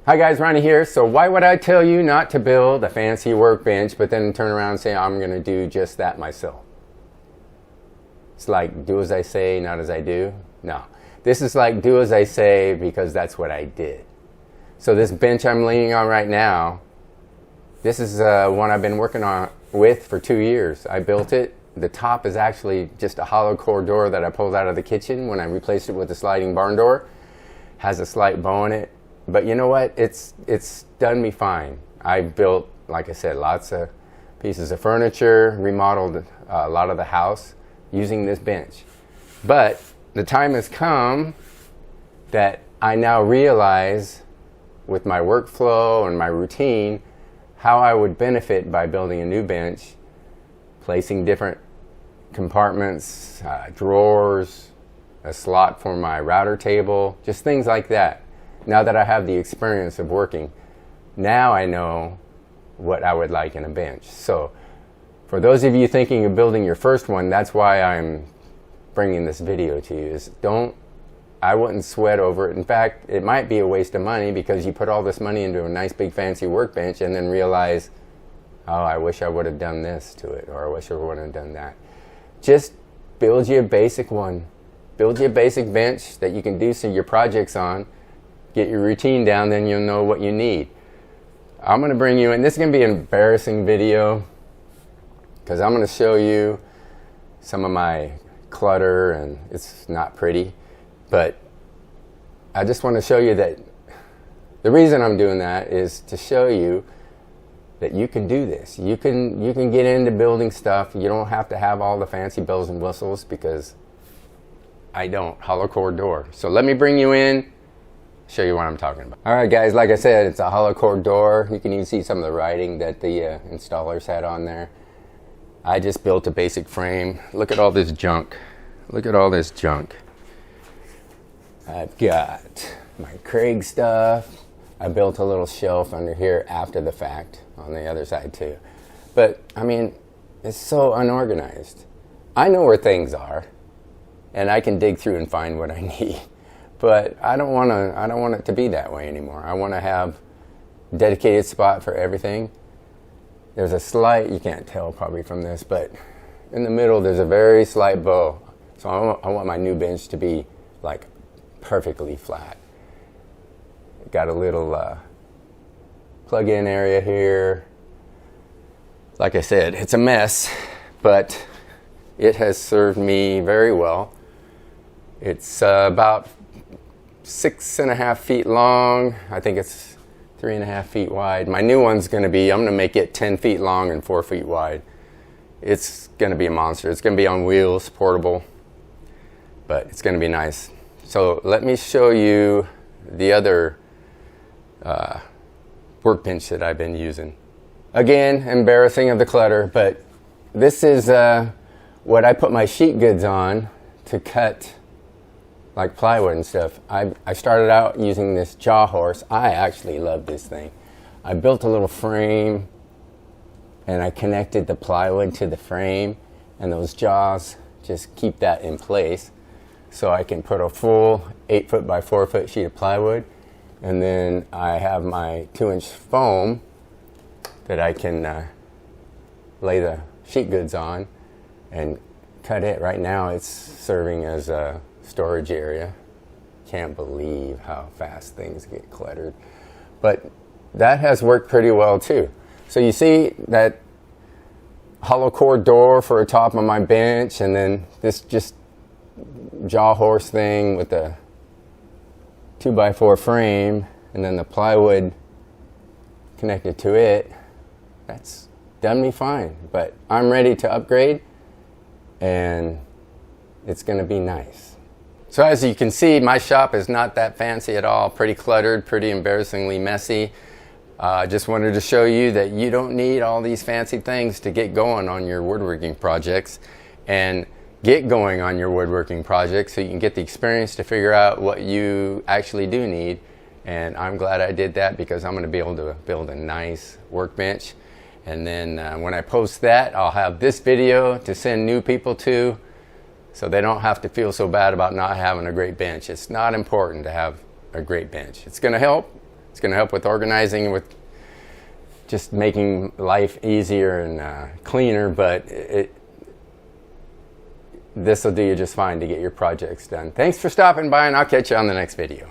Hi guys, Ronnie here. So why would I tell you not to build a fancy workbench but then turn around and say I'm going to do just that myself? It's like do as I say, not as I do. No, this is like do as I say because that's what I did. So this bench I'm leaning on right now, this is one I've been working on with for 2 years. I built it. The top is actually just a hollow core door that I pulled out of the kitchen when I replaced it with a sliding barn door. Has a slight bow in it. But you know what? It's done me fine. I built, like I said, lots of pieces of furniture, remodeled a lot of the house using this bench. But the time has come that I now realize with my workflow and my routine how I would benefit by building a new bench, placing different compartments, drawers, a slot for my router table, just things like that. Now that I have the experience of working, now I know what I would like in a bench. So for those of you thinking of building your first one, that's why I'm bringing this video to you. I wouldn't sweat over it. In fact, it might be a waste of money because you put all this money into a nice big fancy workbench and then realize, oh, I wish I would have done this to it, or I wish I would have done that. Just build you a basic one. Build you a basic bench that you can do some of your projects on. Get your routine down, then you'll know what you need. I'm going to bring you in. This is going to be an embarrassing video because I'm going to show you some of my clutter, and it's not pretty. But I just want to show you that the reason I'm doing that is to show you that you can do this. You can get into building stuff. You don't have to have all the fancy bells and whistles because I don't. Hollow core door. So let me bring you in. Show you what I'm talking about. Alright guys, like I said, it's a hollow core door. You can even see some of the writing that the installers had on there. I just built a basic frame. Look at all this junk. Look at all this junk. I've got my Craig stuff. I built a little shelf under here after the fact on the other side too. But I mean, it's so unorganized. I know where things are and I can dig through and find what I need. But I don't want it to be that way anymore. I want to have a dedicated spot for everything. There's a slight, you can't tell probably from this, but in the middle there's a very slight bow. So I want my new bench to be like perfectly flat. Got a little plug-in area here. Like I said, it's a mess, but it has served me very well. It's about 6.5 feet long. I think it's 3.5 feet wide. My new one's going to be, I'm going to make it 10 feet long and 4 feet wide. It's going to be a monster. It's going to be on wheels, portable, but it's going to be nice. So let me show you the other workbench that I've been using. Again, embarrassing of the clutter, but this is what I put my sheet goods on to cut like plywood and stuff. I started out using this Jawhorse. I actually love this thing. I built a little frame and I connected the plywood to the frame, and those jaws just keep that in place. So I can put a full 8 foot by 4 foot sheet of plywood, and then I have my 2-inch foam that I can lay the sheet goods on and cut it. Right now it's serving as a storage area. Can't believe how fast things get cluttered, but that has worked pretty well too. So you see that hollow core door for the top of my bench, and then this just Jawhorse thing with the 2x4 frame, and then the plywood connected to it. That's done me fine, but I'm ready to upgrade and it's going to be nice. So as you can see, my shop is not that fancy at all. Pretty cluttered, pretty embarrassingly messy. I just wanted to show you that you don't need all these fancy things to get going on your woodworking projects, and get going on your woodworking projects so you can get the experience to figure out what you actually do need. And I'm glad I did that because I'm going to be able to build a nice workbench. And then when I post that, I'll have this video to send new people to, so they don't have to feel so bad about not having a great bench. It's not important to have a great bench. It's going to help. It's going to help with organizing, with just making life easier and cleaner, but this will do you just fine to get your projects done. Thanks for stopping by, and I'll catch you on the next video.